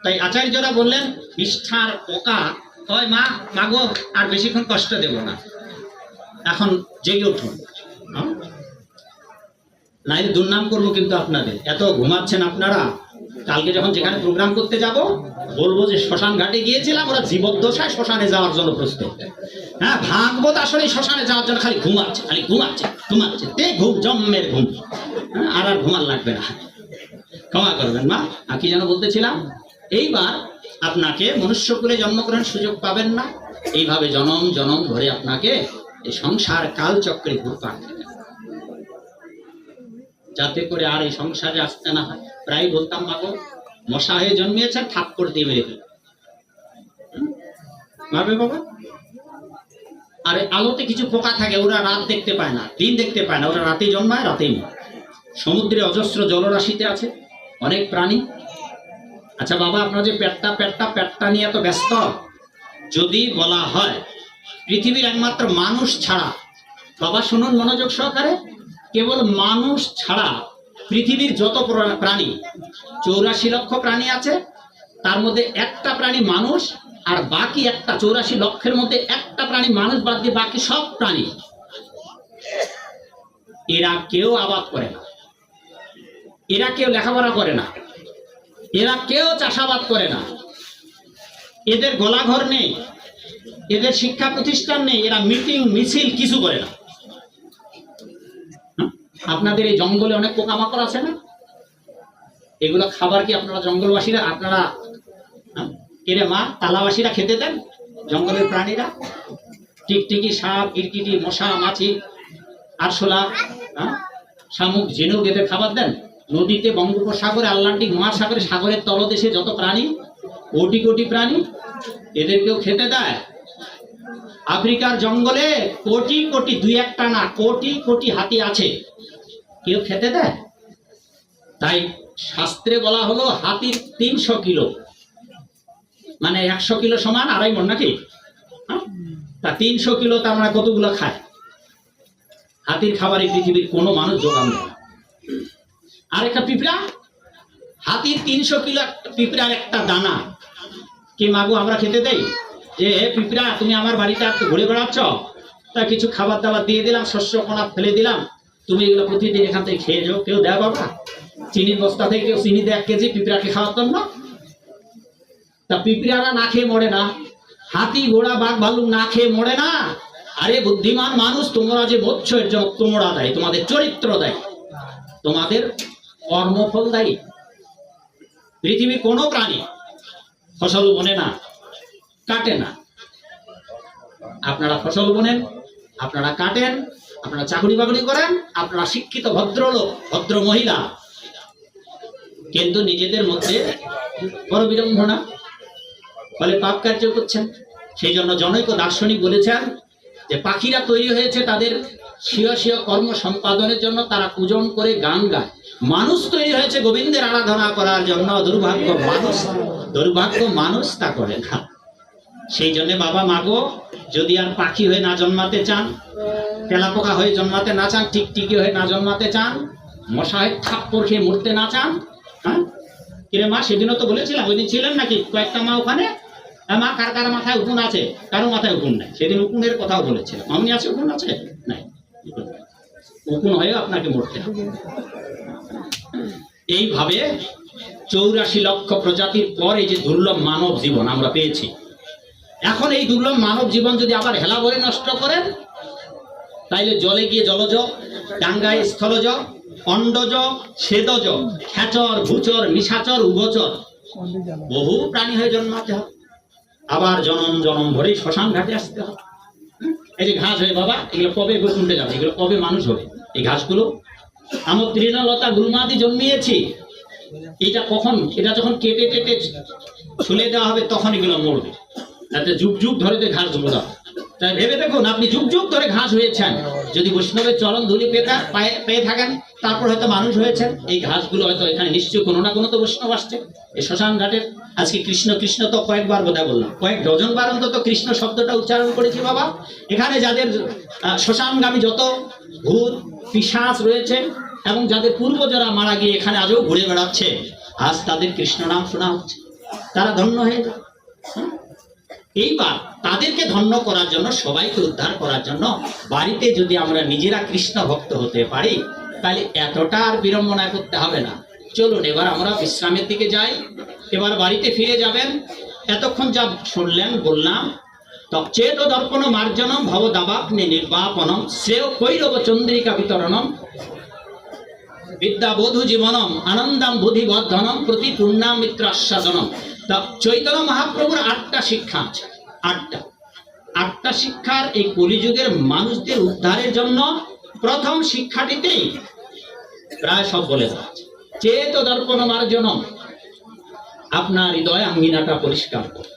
তাই আচার্যরা বললেন নিষ্ঠার পোকা হয় মা মাগো আর বেশিক্ষণ কষ্ট দেব না, এখন জেগে উঠুন, নাইলে দুর্নাম করবো কিন্তু আপনাদের। এত ঘুমাচ্ছেন আপনারা, কালকে যখন যেখানে প্রোগ্রাম করতে যাব বলবো যে শ্মশান ঘাটে গিয়েছিলাম, ওরা জীবদ্দশায় শ্মশানে যাওয়ার জন্য প্রস্তুত। হ্যাঁ, ভাগবত আসলে শ্মশানে যাওয়ার জন্য খালি ঘুমাচ্ছে, খালি ঘুমাচ্ছে ঘুমাচ্ছে, তে ঘুম জন্মের ঘুম, আর আর ঘুমান লাগবে না, ক্ষমা করবেন মা। আর কি যেন বলতেছিলাম, এইবার আপনাকে মনুষ্যকুলে জন্মগ্রহণ সুযোগ পাবেন না, এইভাবে জনম জনম ধরে আপনাকে এই সংসার কালচক্রে ঘুরপাক দেবে, যাতে করে আর এই সংসারে আসতে না হয়। প্রায় বলতাম মাগো মশা হয়ে জন্মিয়েছে, থাপ্পড় দিয়ে মেরে ফেলে ভাবে বাবা। আর আলোতে কিছু পোকা থাকে, ওরা রাত দেখতে পায় না, দিন দেখতে পায় না, ওরা রাতেই জন্মায় রাতেই মরে। সমুদ্রে অজস্র জলরাশিতে আছে অনেক প্রাণী। আচ্ছা বাবা, আপনার যে পেটটা নিয়ে এত ব্যস্ত, যদি বলা হয় পৃথিবীর একমাত্র মানুষ ছাড়া, বাবা শুনুন মনোযোগ সহকারে, কেবল মানুষ ছাড়া পৃথিবীর যত প্রাণী 84 লক্ষ প্রাণী আছে, তার মধ্যে একটা প্রাণী মানুষ, আর বাকি একটা 84 লক্ষের মধ্যে একটা প্রাণী মানুষ বাদ দিয়ে বাকি সব প্রাণী, এরা কেউ আবাদ করে না, এরা কেউ লেখাপড়া করে না, এরা কেউ চাষাবাদ করে না, এদের গোলাঘর নেই, এদের শিক্ষা প্রতিষ্ঠান নেই, এরা মিটিং মিছিল কিছু করে না। আপনাদের এই জঙ্গলে অনেক পোকামাকড় আছে না, এগুলো খাবার কি আপনারা জঙ্গলবাসীরা, আপনারা এরে মা তালাবাসীরা খেতে দেন? জঙ্গলের প্রাণীরা টিকটিকি, সাপ, গিরগিটি, মশা, মাছি, আরশোলা, শামুক, ঝিনুক এদের খাবার দেন? নদীতে, বঙ্গোপসাগরে, আটলান্টিক মহাসাগরে, সাগরের তলদেশে যত প্রাণী, কোটি কোটি প্রাণী, এদেরকেও খেতে দেয়? আফ্রিকার জঙ্গলে কোটি কোটি, দুই একটা না, কোটি কোটি হাতি আছে, কেউ খেতে দেয়? তাই শাস্ত্রে বলা হলো হাতির 300 কিলো, মানে 100 কিলো সমান 2.5 মণ নাকি, তা 300 কিলো তার মানে কতগুলো খায়? হাতির খাবারে পৃথিবীর কোনো মানুষ যোগান দেয় না। আর একটা পিঁপড়া, হাতির 300 কিলো পিঁপড়ার একটা দানা কি মাগো আমরা খেতে দেই? যে পিঁপড়া তুমি আমার বাড়িতে ঘুরে বেড়াচ্ছ, তা কিছু খাবার দাবার দিয়ে দিলাম, শস্য কোনা ফেলে দিলাম, তুমি এগুলো প্রতিদিন এখান থেকে খেয়ে যাও। কেউ দেয় বাবা? চিনির বস্তা থেকে কেউ চিনি দেয় 1 কেজি পিঁপড়াকে খাওয়াতেন না? তা পিঁপড়ারা না খেয়ে মরে না, হাতি ঘোড়া বাঘ ভাল্লুক না খেয়ে মরে না? আরে বুদ্ধিমান মানুষ, তোমরা যে বলছ এর জন্য তোমরা দেয়, তোমাদের চরিত্র দেয়, তোমাদের কর্মফল দেয়। পৃথিবীর কোনো প্রাণী ফসল বনে না, কাটে না। আপনারা ফসল বোনেন, আপনারা কাটেন, আপনারা চাকরি বাকরি করেন, আপনারা শিক্ষিত ভদ্রলোক, ভদ্র মহিলা, কিন্তু নিজেদের মধ্যে বড় বিড়ম্বনা, ফলে পাপ কার্য করছেন। সেই জন্য জনৈক দার্শনিক বলেছেন যে পাখিরা তৈরি হয়েছে তাদের স্বীয় স্বীয় কর্ম সম্পাদনের জন্য, তারা পূজন করে গান গায়। মানুষ তৈরি হয়েছে গোবিন্দের আরাধনা করার জন্য, দুর্ভাগ্য মানুষ তা করে না। সেই জন্য বাবা মাগো, যদি আর পাখি হয়ে না জন্মাতে চান, তেলাপোকা হয়ে জন্মাতে না চান, টিকটিকি হয়ে না জন্মাতে চান, মশা হয়ে থাপ্পড় খেয়ে মরতে না চান, হ্যাঁ কিরে মা সেদিনও তো বলেছিলাম, ওই দিন ছিলেন নাকি কয়েকটা মা ওখানে? মা কার কার মাথায় উকুন আছে, কারো মাথায় উকুন নাই, সেদিন উকুনের কথাও বলেছিলাম। অমনি আছে উকুন আছে নাই, উকুন হয়ে আপনাকে মরতে হবে। এইভাবে 84 লক্ষ প্রজাতির পর এই যে দুর্লভ মানব জীবন আমরা পেয়েছি, এখন এই দুর্লভ মানব জীবন যদি আবার হেলা বলে নষ্ট করেন, তাইলে জলে গিয়ে জলজ, ডাঙ্গায় স্থলজ, অন্ডজ, ছেদজ, খেচর, ভূচর, নিশাচর, উভচর, বহু প্রাণী হয়ে জন্মাতে হবে, আবার জনম জনম ধরেই শ্মশান ঘাটে আসতে হবে। এই যে ঘাস হয়ে বাবা, এগুলো কবে উঠে যাবে, এগুলো কবে মানুষ হবে? এই ঘাসগুলো আমার তৃণলতা গুলমাদি জন্মিয়েছি, এটা কখন, এটা যখন কেটে কেটে ছুলে দেওয়া হবে তখন এগুলো মরবে, যাতে যুগ যুগ ধরে যে ঘাস ধরে দেওয়া। তাই ভেবে দেখুন, আপনি যুগ যুগ ধরে ঘাস হয়েছেন, যদি বৈষ্ণবের চরণ ধুলি পেয়ে থাকেন, তারপর হয়তো মানুষ হয়েছেন। এই ঘাসগুলো হয়তো এখানে নিশ্চয়ই কোনো না কোনো তো বৈষ্ণব আসছে। এই শ্মশান ঘাটের আজকে কৃষ্ণ কৃষ্ণ তো কয়েকবার বোধহয় বললাম, কয়েক ডজন বার অন্তত কৃষ্ণ শব্দটা উচ্চারণ করেছি বাবা। এখানে যাদের শ্মশানগামী যত ভূত পিশাচ রয়েছে, এবং যাদের পূর্বজরা মারা গিয়ে এখানে আজও ঘুরে বেড়াচ্ছে, আজ তাদের কৃষ্ণ নাম শোনা হচ্ছে, তারা ধন্য হয়ে যায়। এইবার তাদেরকে ধন্য করার জন্য, সবাইকে উদ্ধার করার জন্য বাড়িতে যদি আমরা নিজেরা কৃষ্ণ ভক্ত হতে পারি, তাহলে এতটা আর বিড়ম্বনা করতে হবে না। চলুন এবার আমরা বিশ্রামের দিকে যাই। এবার বাড়িতে ফিরে যাবেন। এতক্ষণ যা শুনলেন বললাম, তচ্চেত দর্পণ মার্জনম ভব দাবাগ্নি নির্বাপনম শ্রেয় কৈরব চন্দ্রিকা বিতরণম বিদ্যা বোধু জীবনম আনন্দম বুদ্ধি বর্ধনম প্রতি পূর্ণামিত্রাস্বাদনম। তা চৈতন্য মহাপ্রভুর 8টা শিক্ষা আছে। 8টা শিক্ষার এই কলিযুগের মানুষদের উদ্ধারের জন্য প্রথম শিক্ষাটিতেই প্রায় সব বলে দেওয়া আছে। চেত দর্পণ মার্জনম, আপনার হৃদয় আঙ্গিনাটা পরিষ্কার করুন।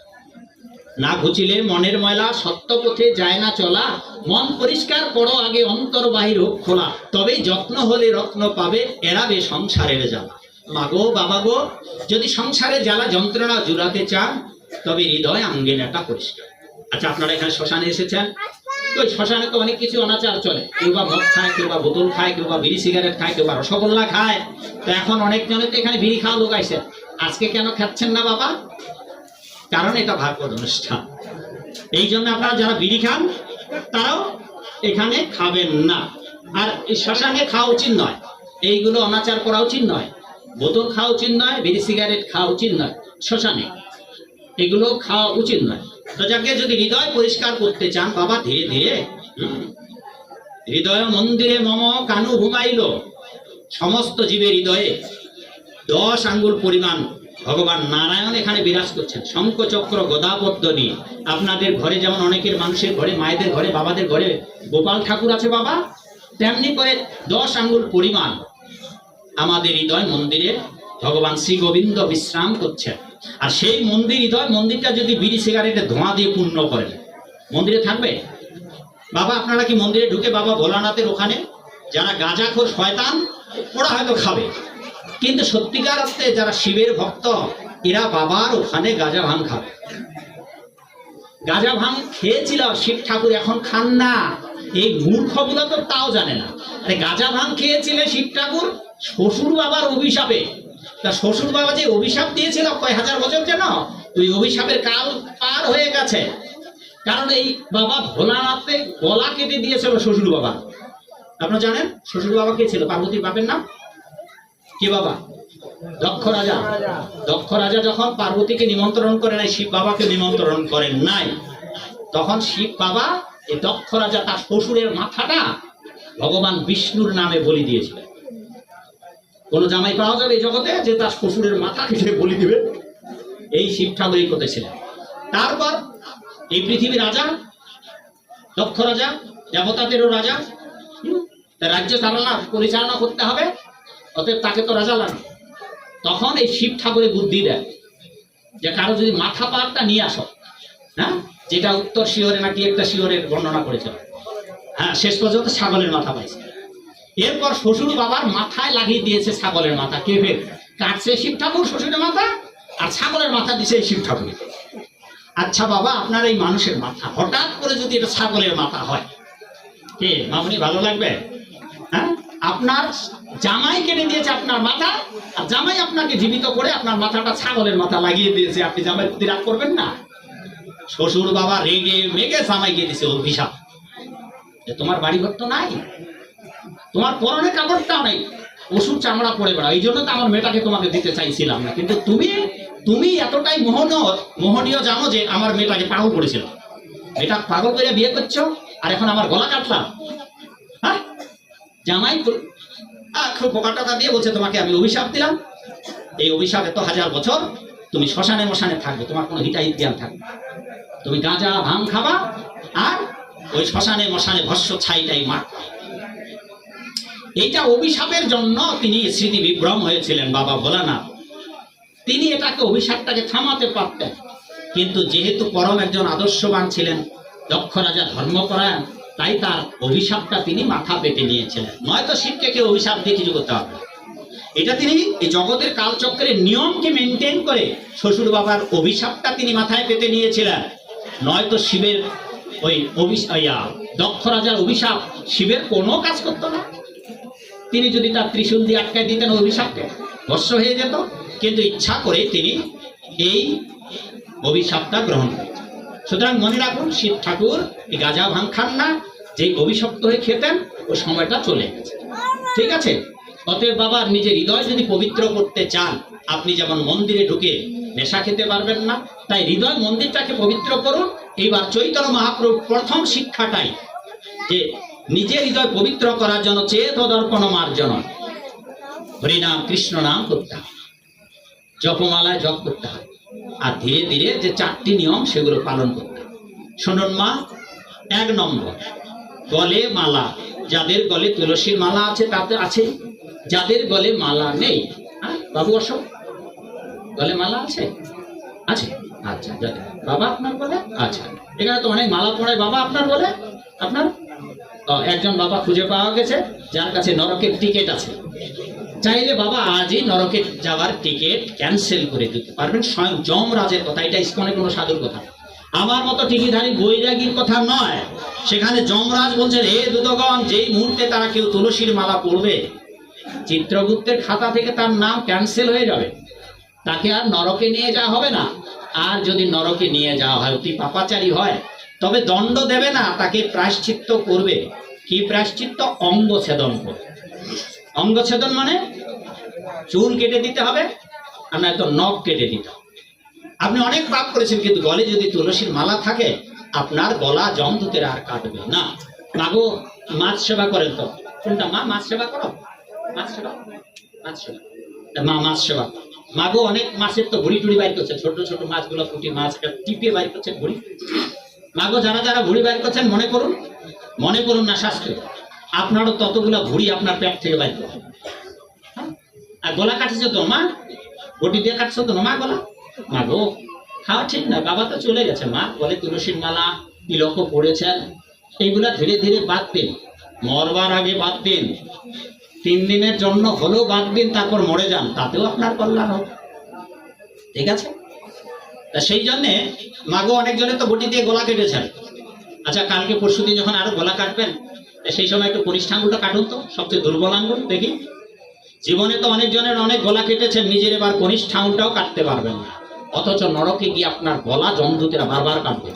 না ঘুচিলে মনের ময়লা, সত্য পথে যায় না চলা। মন পরিষ্কার করো আগে, অন্তর বাহির খোলা, তবেই যত্ন হলে রত্ন পাবে, এড়াবে সংসারের জ্বালা। মাগো বাবা গো, যদি সংসারের জ্বালা যন্ত্রণা জুড়াতে চান, তবে হৃদয় আঙ্গিনাটা পরিষ্কার। আচ্ছা, আপনারা এখানে শ্মশানে এসেছেন, তো শ্মশানে তো অনেক কিছু অনাচার চলে। কেউ বা মদ খায়, কেউ বা বোতল খায়, কেউ বা বিড়ি সিগারেট খায়, কেউ বা রসগোল্লা খায়। তো এখন অনেকজনে তো এখানে বিড়ি খাওয়া লোক আইছে। আজকে কেন খাচ্ছেন না বাবা? কারণ এটা ভাগবত অনুষ্ঠান। এই জন্য আপনারা যারা বিড়ি খান তারাও এখানে খাবেন না। আর এই শ্মশানে খাওয়া উচিত নয়, এইগুলো অনাচার করা উচিত নয়। বোতল খাওয়া উচিত নয়, বিড়ি সিগারেট খাওয়া উচিত নয়, শ্মশানে এগুলো খাওয়া উচিত নয়। তো যাকে যদি হৃদয় পরিষ্কার করতে চান বাবা, ধীরে ধীরে হৃদয় মন্দিরে মম কানু ঘুমাইল, সমস্ত জীবের হৃদয়ে 10 আঙ্গুল পরিমাণ ভগবান নারায়ণ এখানে বিরাজ করছেন, শঙ্খ চক্র গদা পদ্ম নিয়ে। আপনাদের ঘরে যেমন অনেকের মানুষের ঘরে, মায়েদের ঘরে, বাবাদের ঘরে গোপাল ঠাকুর আছে বাবা, তেমনি করে 10 আঙ্গুল পরিমাণ আমাদের হৃদয় মন্দিরে ভগবান শ্রী গোবিন্দ বিশ্রাম করছেন। আর সেই মন্দির, হৃদয় মন্দিরটা যদি বিড়ি সিগারেটের ধোঁয়া দিয়ে পূর্ণ করেন, মন্দিরে থাকবে বাবা? আপনারা কি মন্দিরে ঢুকে বাবা ভোলানাথের ওখানে যারা গাঁজাখোর শয়তান, ওরা হয়তো খাবে, কিন্তু সত্যিকার অর্থে যারা শিবের ভক্ত, এরা বাবার ওখানে গাঁজা ভাঙ খাবে। গাঁজা ভাঙ খেয়েছিল শিব ঠাকুর, এখন খান না। এই মূর্খগুলো তো তাও জানে না। গাঁজা ভাঙ খেয়েছিলেন শিব ঠাকুর শ্বশুর বাবার অভিশাপে। তা শ্বশুর বাবা যে অভিশাপ দিয়েছিল কয় হাজার বছর যেন, ওই অভিশাপের কাল পার হয়ে গেছে। কারণ এই বাবা ভোলানাথে গলা কেটে দিয়েছিল শ্বশুর বাবা। আপনারা জানেন শ্বশুর বাবা কে ছিল? পার্বতীর বাপের নাম কি বাবা? দক্ষ রাজা। দক্ষ রাজা যখন পার্বতীকে নিমন্ত্রণ করে নাই, শিব বাবাকে নিমন্ত্রণ করেন নাই, তখন শিব বাবা এই দক্ষ রাজা তার শ্বশুরের মাথাটা ভগবান বিষ্ণুর নামে বলি দিয়েছিলেন। কোন জামাই পাওয়া যাবে এই জগতে যে তার শ্বশুরের মাথা কেটে বলি দিবে? এই শিব ঠাকুর এই করতেছিলেন। তারপর এই পৃথিবীর রাজা দক্ষ রাজা, দেবতাদেরও রাজা, রাজ্য চালনা পরিচালনা করতে হবে, অতএব তাকে তো রাজা লাগে। তখন এই শিব ঠাকুরের বুদ্ধি দেয় যে কারো যদি মাথা পাটটা নিয়ে আসো, হ্যাঁ, যেটা উত্তর শিহরে নাকি একটা শিহরের বর্ণনা করেছিল, হ্যাঁ, শেষ পর্যন্ত ছাগলের মাথা পাইছে। এরপর শ্বশুর বাবার মাথায় লাগিয়ে দিয়েছে ছাগলের মাথা। কে ফের কাটছে? শিব ঠাকুর শ্বশুরের মাথা, আর ছাগলের মাথা দিছে শিব ঠাকুর। আচ্ছা বাবা, আপনার এই মানুষের মাথা হঠাৎ করে যদি এটা ছাগলের মাথা হয়, কে মামনি ভালো লাগবে? হ্যাঁ, আপনার জামাই কেটে দিয়েছে আপনার মাথা, আর জামাই আপনাকে জীবিত করে আপনার মাথাটা ছাগলের মাথা লাগিয়ে দিয়েছে। আপনি জামাই প্রতি রাগ করবেন না? শ্বশুর বাবা রেগে মেগে জামাইকে দিয়েছে অভিশাপ যে তোমার বাড়ি ঘর তো নাই, তোমার পরনে কাপড়টাও নেই, পশুর চামড়া পরে বেড়া, এই জন্য তো আমার মেয়েটাকে তোমাকে দিতে চাইছিলাম না, কিন্তু তুমি এতটাই মোহনীয় জানো যে আমার মেয়েটাকে পাগল করেছিল। মেয়েটা পাগল করে বিয়ে করছো, আর এখন আমার গলা কাটলাম। হ্যাঁ, জামাই খুব বোকা টাকা দিয়ে বলছে তোমাকে আমি অভিশাপ দিলাম, এই অভিশাপে তো 1000 বছর তুমি শ্মশানে মশানে থাকবে, তোমার কোনো হিতাহিত জ্ঞান থাকবে, তুমি গাঁজা ভাঙ খাবা আর ওই শ্মশানে মশানে ভস্য ছাইটাই মারবে। এইটা অভিশাপের জন্য তিনি স্মৃতি বিভ্রম হয়েছিলেন বাবা ভোলানাথ। তিনি এটাকে অভিশাপটাকে থামাতে পারতেন, কিন্তু যেহেতু পরম একজন আদর্শবান ছিলেন, দক্ষ রাজা ধর্মপরায়ণ, তাই তার অভিশাপটা তিনি মাথা পেতে নিয়েছিলেন। নয়তো শিবকে কেউ অভিশাপ দিয়ে কিছু করতে হবে। এটা তিনি এই জগতের কালচক্রের নিয়মকে মেনটেন করে শ্বশুর বাবার অভিশাপটা তিনি মাথায় পেতে নিয়েছিলেন। নয়তো শিবের ওই দক্ষ রাজার অভিশাপ শিবের কোনো কাজ করতো না। তিনি যদি তার ত্রিশূল দিয়ে আটকায় দিতেন অভিশাপকে, ভস্ম হয়ে যেত, কিন্তু ইচ্ছা করে তিনি এই অভিশাপটা গ্রহণ করেছেন। সুতরাং মনে রাখুন, শিব ঠাকুর এই গাঁজা ভাং খান না, যে অভিশপ্ত হয়ে খেতেন ওই সময়টা চলে গেছে। ঠিক আছে? অতএব বাবা, নিজের হৃদয় যদি পবিত্র করতে চান, আপনি যেমন মন্দিরে ঢুকে নেশা খেতে পারবেন না, তাই হৃদয় মন্দিরটাকে পবিত্র করুন। এইবার চৈতন্য মহাপ্রভুর প্রথম শিক্ষাটাই যে নিজের হৃদয় পবিত্র করার জন্য চেত দর্পণ মার্জন, হরিনাম কৃষ্ণ নাম করতে হবে, জপমালায় জপ করতে হবে, আর ধীরে ধীরে যে 4টি নিয়ম সেগুলো পালন করতে হবে। শুনুন মা, 1 নম্বর, গলে মালা। যাদের গলে তুলসীর মালা আছে তাতে আছে, যাদের গলে মালা নেই, হ্যাঁ বাবু অশোক, গলে মালা আছে? আছে, আচ্ছা। বাবা আপনার বলে? আচ্ছা, এখানে তো অনেক মালা পড়ে বাবা, আপনার বলে? আপনার একজন বাবা খুঁজে পাওয়া গেছে যার কাছে নরকের টিকিট আছে। চাইলে বাবা আজই নরকে যাওয়ার টিকিট ক্যান্সেল করে দিতে পারবেন, স্বয়ং যমরাজের কথা। এটা ইস্কনে কোনো সাধুর কথা, আমার মতো টিকিধারী বৈরাগীর কথা নয়। সেখানে যমরাজ বলছেন, হে দূতগণ, যেই মুহূর্তে তারা কেউ তুলসীর মালা পড়বে, চিত্রগুপ্তের খাতা থেকে তার নাম ক্যান্সেল হয়ে যাবে, তাকে আর নরকে নিয়ে যাওয়া হবে না। আর যদি নরকে নিয়ে যাওয়া হয়, অতি পাপাচারী হয়, তবে দণ্ড দেবে না, তাকে প্রায়শ্চিত্ত করবে। কি প্রায়শ্চিত্ত? অঙ্গ ছেদন করবে। অঙ্গ ছেদন মানে চুল কেটে দিতে হবে, আর নয়তো নখ কেটে দিতে হবে। আপনি অনেক পাপ করেছেন, কিন্তু গলে যদি তুলসীর মালা থাকে, আপনার গলা যমদূতের আর কাটবে না। মাগো, মাছ সেবা করেন তো? কোনটা মা? মাছ সেবা করো? মাছ সেবা, মাছ সেবা, মা মাছ সেবা। মাগো, অনেক মাছের তো ভুড়ি টুড়ি বাইর করছে, ছোট ছোট মাছগুলো, পুঁটি মাছ টিপে বাইর করছে ভুড়ি। মাগো, যারা যারা ভুড়ি বাইর করছেন, মনে করুন, মনে করুন না শাস্ত্রে, আপনারও ততগুলো ভুড়ি আপনার পেট থেকে বাইর করবে। আর গলা কাটছে তো মা, বটি দিয়ে কাটছো তো মা গলা? মাগো, খাওয়া ঠিক না, বাবা তো চলে গেছে মা, বলে তুলসীর মালা তিলক পড়েছেন, এইগুলা ধীরে ধীরে বাদ দিন, মরবার আগে বাদ দিন, 3 দিনের জন্য হলেও বাদ দিন, তারপর মরে যান, তাতেও আপনার কল্যাণ হবে। ঠিক আছে? তা সেই জন্যে মাগো, অনেকজনে তো বটি দিয়ে গলা কেটেছেন। আচ্ছা, কালকে পরশুদিন যখন আরো গলা কাটবেন, সেই সময় একটু কনিষ্ঠ আঙুলটা কাটুন তো, সবচেয়ে দুর্বল আঙুল দেখি। জীবনে তো অনেকজনের অনেক গলা কেটেছেন, নিজের এবার কনিষ্ঠ আঙুলটাও কাটতে পারবেন না, অথচ নরকে গিয়ে আপনার গলা যমদূতেরা বারবার কাটবে,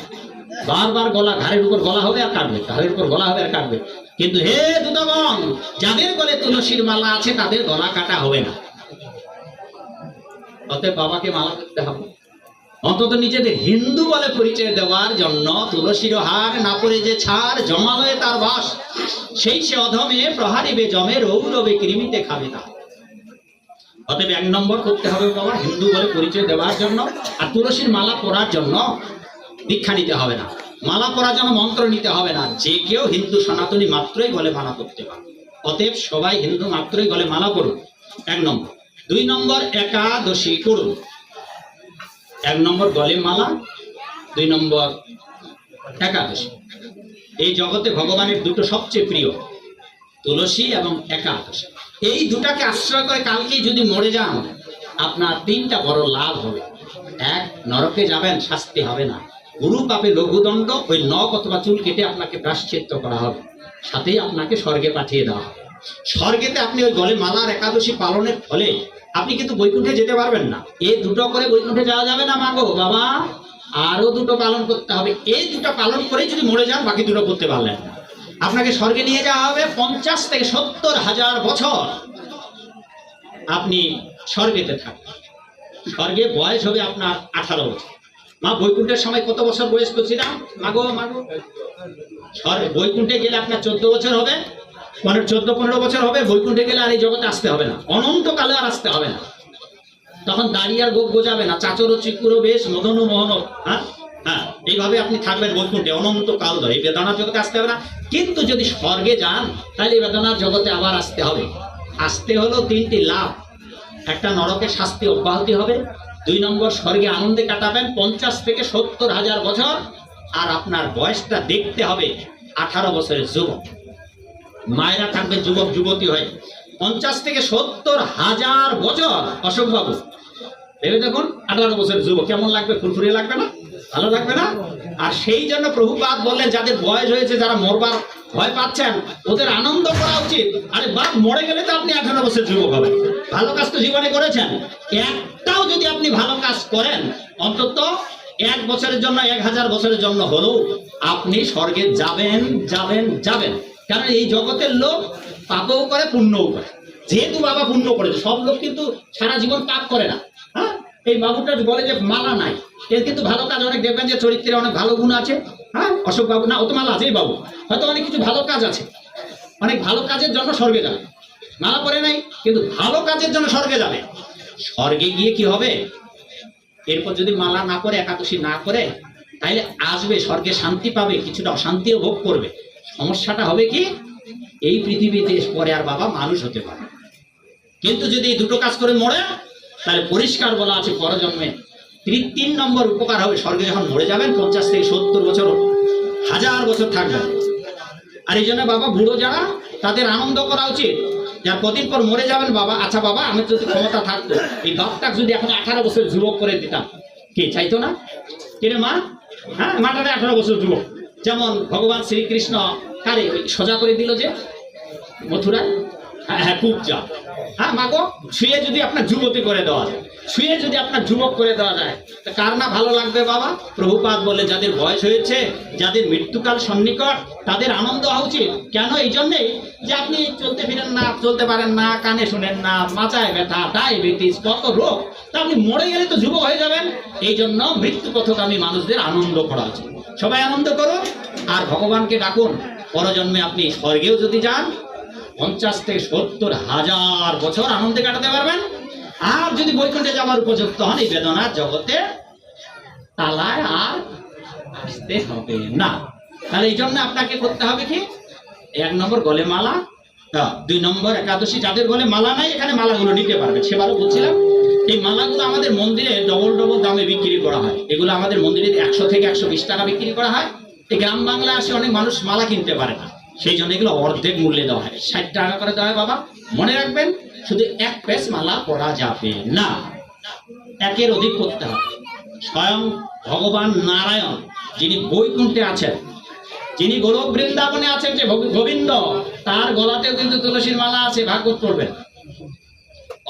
বারবার গলা, ঘাড়ের উপর গলা হবে আর কাটবে, ঘাড়ের উপর গলা হবে আর কাটবে। কিন্তু হে দূতগণ, যাদের গলে তুলসীর মালা আছে তাদের গলা কাটা হবে না। অতএব বাবাকে মালা করতে হবে, অন্তত নিজেদের হিন্দু বলে পরিচয় দেওয়ার জন্য। তুলসীর হার না পড়ে যে ছাড়, জমালয়ে তার বাস, সেই সে অধমে প্রহারিবে জমে, রৌরবে কৃমিতে খাবে তা। অতএব 1 নম্বর করতে হবে বাবা, হিন্দু বলে পরিচয় দেওয়ার জন্য। আর তুলসীর মালা পরার জন্য দীক্ষা নিতে হবে না, মালা পরার জন্য মন্ত্র নিতে হবে না, যে কেউ হিন্দু সনাতনী মাত্রই গলে মালা করতে পারে। অতএব সবাই হিন্দু মাত্রই গলে মালা করুন, 1 নম্বর। 2 নম্বর, একাদশী করুন। 1 নম্বর গলে মালা, 2 নম্বর একাদশী। এই জগতে ভগবানের দুটো সবচেয়ে প্রিয়, তুলসী এবং একাদশী। এই দুটাকে আশ্রয় করে কালকেই যদি মরে যান, আপনার 3টা বড় লাভ হবে। 1, নরকে যাবেন, শাস্তি হবে না, গুরু পাপে লঘুদণ্ড, ওই নখ অথবা চুল কেটে আপনাকে প্রায়শ্চিত্ত করা হবে, সাথেই আপনাকে স্বর্গে পাঠিয়ে দেওয়া হবে। স্বর্গেতে আপনি ওই গলে মালার একাদশী পালনের ফলে আপনি কিন্তু বৈকুণ্ঠে যেতে পারবেন না। এই দুটো করে বৈকুণ্ঠে যাওয়া যাবে না মাগো বাবা, আরো দুটো পালন করতে হবে। এই দুটো পালন করে যদি মরে যান, বাকি দুটো করতে পারলেন না, আপনাকে স্বর্গে নিয়ে যাওয়া হবে। 50 থেকে 70,000 বছর আপনি স্বর্গেতে থাকবেন। স্বর্গে বয়স হবে আপনার 18 বছর। মা, বৈকুণ্ঠের সময় কত বছর বয়স করছিলাম? মাগো মাগো, বৈকুণ্ঠে গেলে আপনার 14 বছর হবে, 14-15 বছর হবে। বৈকুণ্ঠে গেলে আর এই জগতে আসতে হবে না, অনন্তকালে আর আসতে হবে না। তখন দাঁড়িয়ে আর গোপ গোজাবে না, চাচর চিকুরো বেশ মদনু মোহন, হ্যাঁ হ্যাঁ, এইভাবে আপনি থাকবেন বৈকুণ্ঠে অনন্তকাল ধরে। এই বেদনার জগতে আসতে হবে না। কিন্তু যদি স্বর্গে যান, তাহলে এই বেদনার জগতে আবার আসতে হবে। আসতে হলো 3টি লাভ। 1, নরকের শাস্তি অব্যাহতি হবে। 2 নম্বর, স্বর্গে আনন্দে কাটাবেন 50 থেকে 70,000 বছর। আর আপনার বয়সটা দেখতে হবে 18 বছরের যুবক। মায়েরা থাকবে যুবক যুবতী হয়ে। 50 থেকে 70,000 বছর, অশোকবাবু ভেবে দেখুন, 18 বছরের যুবক কেমন লাগবে? ফুরফুরে লাগবে না? ভালো লাগবে না? আর সেই জন্য প্রভুপাদ বললেন, যাদের বয়স হয়েছে, যারা মরবার ভয় পাচ্ছেন, ওদের আনন্দ করা উচিত। আরে বাপ, মরে গেলে তো আপনি 18 বছরের যুবক হবেন। ভালো কাজ তো জীবনে করেছেন, একটাও যদি আপনি ভালো কাজ করেন, অন্তত 1 বছরের জন্য, 1000 বছরের জন্য হলেও আপনি স্বর্গে যাবেন যাবেন যাবেন। কারণ এই জগতের লোক পাপও করে পুণ্যও করে। যেহেতু বাবা পুণ্য করেছে, সব লোক কিন্তু সারা জীবন পাপ করে না। হ্যাঁ, এই বাবুটা বলে যে মালা নাই, এর কিন্তু ভালো কাজ অনেক, দেখবেন যে চরিত্রে অনেক ভালো গুণ আছে। হ্যাঁ, অশোক বাবু না, ও তো মালা আছে, এই বাবু হয়তো অনেক কিছু ভালো কাজ আছে, অনেক ভালো কাজের জন্য স্বর্গে যাবে। মালা পরে নাই কিন্তু ভালো কাজের জন্য স্বর্গে যাবে। স্বর্গে গিয়ে কি হবে, এরপর যদি মালা না করে, একাদশী না করে, তাইলে আসবে স্বর্গে, শান্তি পাবে, কিছুটা অশান্তিও ভোগ করবে। সমস্যাটা হবে কি, এই পৃথিবীতে পরে আর বাবা মানুষ হতে পারে। কিন্তু যদি এই দুটো কাজ করে মরে, তাহলে পরিষ্কার বলা আছে পরজন্মে 3 নম্বর উপকার হবে। স্বর্গে যখন মরে যাবেন 50 থেকে 70 বছর, 1000 বছর থাকবেন। আর এই জন্য বাবা বুড়ো যারা, তাদের আনন্দ করা উচিত। যার কদিন পর মরে যাবেন বাবা, আচ্ছা বাবা আমি যদি ক্ষমতা থাকতো এই বাপটাকে যদি এখন 18 বছর যুবক করে দিতাম, কে চাইতো না? কিরে মা? হ্যাঁ, মাটারে 18 বছর যুবক। যেমন ভগবান শ্রীকৃষ্ণ কারে সোজা করে দিল যে মথুরায়, হ্যাঁ খুব যা, হ্যাঁ মা গো, শুয়ে যদি আপনার যুবতী করে দেওয়া যায়, শুয়ে যদি আপনার যুবক করে দেওয়া যায়, কার না ভালো লাগবে বাবা? প্রভুপাদ বলে যাদের বয়স হয়েছে, যাদের মৃত্যুকাল সন্নিকট, তাদের আনন্দ হওয়া উচিত। কেন? এই জন্যেই যে আপনি চলতে ফিরেন না, চলতে পারেন না, কানে শুনেন না, মাথায় ব্যথা, ডায়াবেটিস, কত রোগ, তা আপনি মরে গেলে তো যুবক হয়ে যাবেন। এই জন্য মৃত্যু পথগামী মানুষদের আনন্দ করা উচিত। সবাই আনন্দ করুন আর ভগবানকে ডাকুন। পরজন্মে আপনি স্বর্গেও যদি যান, 50 থেকে 70,000 বছর আনন্দে কাটাতে পারবেন। আর যদি বৈকুণ্ঠে যাওয়ার উপযুক্ত হন, এই বেদনার জগতে তালায় আর আসতে হবে না। তাহলে এই জন্য আপনাকে করতে হবে কি, 1 নম্বর গলে মালা, 2 নম্বর একাদশী। যাদের গলে মালা নাই, এখানে মালাগুলো নিতে পারবে। সেবারও বলছিলাম, এই মালাগুলো আমাদের মন্দিরে ডবল দামে বিক্রি করা হয়। এগুলো আমাদের মন্দিরে 100 থেকে 120 টাকা বিক্রি করা হয়। এই গ্রাম বাংলা আসে অনেক মানুষ মালা কিনতে পারে না, সেই জন্য এগুলো অর্ধেক মূল্যে দেওয়া হয়, 60 টাকা করে দেওয়া হয়। বাবা মনে রাখবেন, শুধু 1 পিস মালা পরা যাবে না, 1-এর অধিক করতে হবে। স্বয়ং ভগবান নারায়ণ যিনি বৈকুণ্ঠে আছেন, যিনি গোলক বৃন্দাবনে আছেন, যে গোবিন্দ, তার গলাতেও কিন্তু তুলসীর মালা আছে। ভাগবত পড়বেন।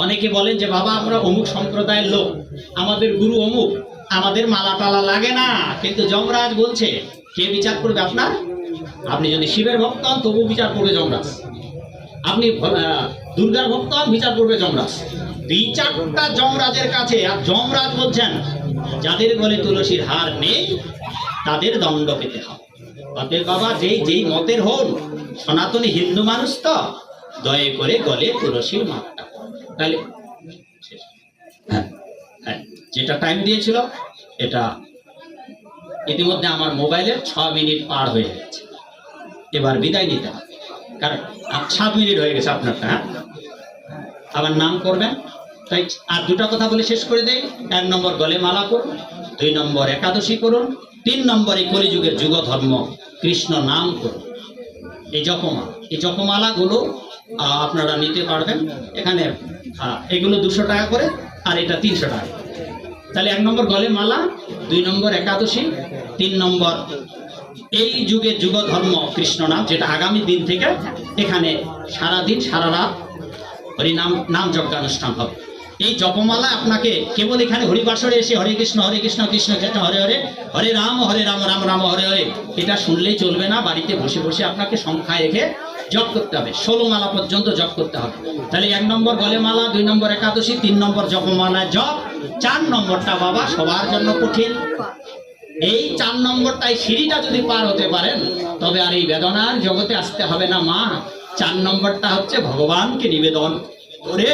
অনেকে বলেন যে বাবা আমরা অমুক সম্প্রদায়ের লোক, আমাদের গুরু অমুক, আমাদের মালা টালা লাগে না। কিন্তু যমরাজ বলছে, কে বিচার করবে আপনার? আপনি যদি শিবের ভক্ত হন তবু বিচার করবে যমরাজ, আপনি দুর্গার ভক্ত হন বিচার করবে যমরাজ। বিচারটা যমরাজের কাছে। আর যমরাজ বলছেন, যাদের গলে তুলসীর হার নেই তাদের দণ্ড পেতে হবে। অতএব বাবা যেই মতের হন, সনাতনী হিন্দু মানুষ তো দয়া করে গলে তুলসীর মালাটা। তাহলে হ্যাঁ, যেটা টাইম দিয়েছিল এটা ইতিমধ্যে আমার মোবাইলে 6 মিনিট পার হয়ে গেছে। এবার বিদায় নিতে হবে, কারণ 7 মিনিট হয়ে গেছে আপনারটা। হ্যাঁ, আবার নাম করবেন। তাই আর 2টা কথা বলে শেষ করে দেই। 1 নম্বর গলে মালা করুন, 2 নম্বর একাদশী করুন, 3 নম্বরে কলিযুগের যুগ ধর্ম কৃষ্ণ নাম করুন। এই জপমালাগুলো আপনারা নিতে পারবেন। এখানে এগুলো 200 টাকা করে, আর এটা 300 টাকা। তাহলে 1 নম্বর গলে মালা, 2 নম্বর একাদশী, 3 নম্বর এই যুগের যুগ ধর্ম কৃষ্ণ নাম, যেটা আগামী দিন থেকে এখানে সারাদিন সারা রাত হরিনাম নাম যজ্ঞানুষ্ঠান হবে। এই জপমালা আপনাকে কেবল এখানে হরিবাসরে এসে হরে কৃষ্ণ কৃষ্ণ কৃষ্ণ হরে হরে, হরে রাম রাম রাম হরে হরে, এটা শুনলেই চলবে না। বাড়িতে বসে বসে আপনাকে সংখ্যায় রেখে জপ করতে হবে, 16 মালা পর্যন্ত জপ করতে হবে। তাহলে 1 নম্বর গলে মালা, 2 নম্বর একাদশী, 3 নম্বর জপমালায় জপ, 4 নম্বরটা বাবা সবার জন্য কঠিন। এই 4 নম্বরটাই সিঁড়িটা যদি পার হতে পারেন, তবে আর এই বেদনার জগতে আসতে হবে না মা। 4 নম্বরটা হচ্ছে ভগবানকে নিবেদন করে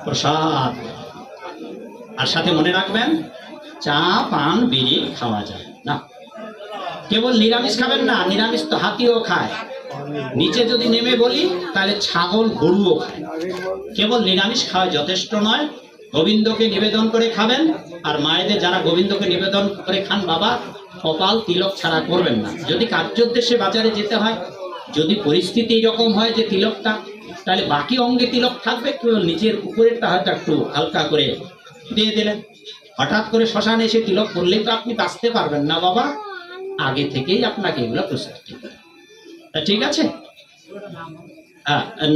প্রসাদ। আর সাথে মনে রাখবেন, চা পান বিড়ি খাওয়া যায় না। কেবল নিরামিষ খাবেন না, নিরামিষ তো হাতিও খায়। নিচে যদি নেমে বলি তাহলে ছাগল গরুও খায়। কেবল নিরামিষ খাওয়া যথেষ্ট নয়, গোবিন্দকে নিবেদন করে খাবেন। আর মায়েদের যারা গোবিন্দকে নিবেদন করে খান, বাবা কপাল তিলক ছাড়া করবেন না। যদি কার্যোদ্দেশ্যে বাজারে যেতে হয়, যদি পরিস্থিতি এরকম হয় যে তিলকটা, তাহলে বাকি অঙ্গে তিলক থাকবে, কেবল নিচের উপরেরটা হয়তো একটু হালকা করে দিয়ে দিলেন। হঠাৎ করে শ্মশানে এসে তিলক করলেই তো আপনি বাঁচতে পারবেন না বাবা, আগে থেকেই আপনাকে এগুলো প্রস্তুতি। ঠিক আছে?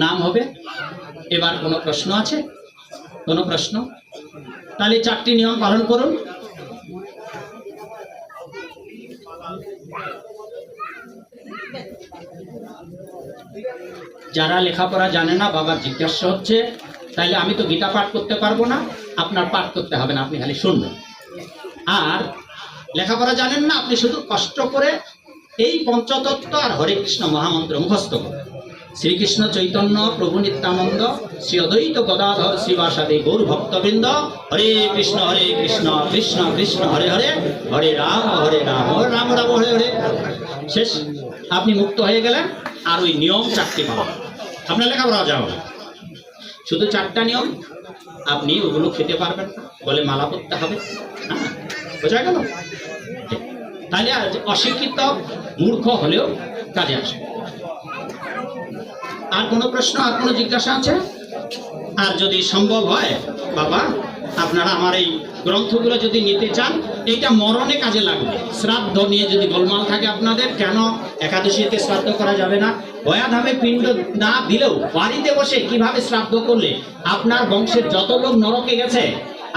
নাম হবে। এবার কোনো প্রশ্ন আছে? কোনো প্রশ্ন? তাহলে 4টি নিয়ম পালন করুন। যারা লেখাপড়া জানে না, বাবার জিজ্ঞাসা হচ্ছে, তাইলে আমি তো গীতা পাঠ করতে পারবো না, আপনার পাঠ করতে হবে না, আপনি খালি শুনবেন। আর লেখাপড়া জানেন না, আপনি শুধু কষ্ট করে এই পঞ্চতত্ত্ব আর হরে কৃষ্ণ মহামন্ত্র মুখস্থ করুন। শ্রীকৃষ্ণ চৈতন্য প্রভু নিত্যানন্দ শ্রী অদ্বৈত গদাধর শ্রীবাসাদি গৌর ভক্তবৃন্দ, হরে কৃষ্ণ কৃষ্ণ কৃষ্ণ হরে হরে, হরে রাম রাম রাম হরে হরে। শেষ, আপনি মুক্ত হয়ে গেলেন। আর ওই নিয়ম 4টি পাবেন, আপনার লেখাপড়া যাও না, শুধু 4টা নিয়ম। আপনি ওগুলো খেতে পারবেন না বলে মালা করতে হবে, বোঝা গেল? তাহলে অশিক্ষিত মূর্খ হলেও কাজে আসবে। আর কোনো প্রশ্ন, আর কোনো জিজ্ঞাসা আছে? আর যদি সম্ভব হয় বাবা, আপনারা আমার এই গ্রন্থগুলো যদি নিতে চান, এটা মরণে কাজে লাগবে। শ্রাদ্ধ নিয়ে যদি গোলমাল থাকে আপনাদের, কেন একাদশীতে শ্রাদ্ধ করা যাবে না, গয়াধামে পিণ্ড না দিলেও বাড়িতে বসে কিভাবে শ্রাদ্ধ করলে আপনার বংশের যত লোক নরকে গেছে,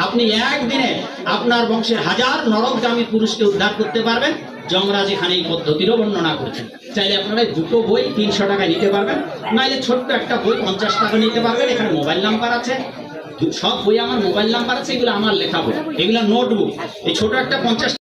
আপনি একদিনে আপনার বংশের 1000 নরকগামী পুরুষকে উদ্ধার করতে পারবেন, যমরাজ এখানে এই পদ্ধতিরও বর্ণনা করেছেন। চাইলে আপনারা 2টো বই 300 টাকায় নিতে পারবেন, নাইলে ছোট্ট একটা বই 50 টাকা নিতে পারবেন। এখানে মোবাইল নাম্বার আছে, সব বই আমার মোবাইল নাম্বার আছে, এগুলো আমার লেখা বই, এগুলো নোটবুক। এই ছোট একটা 50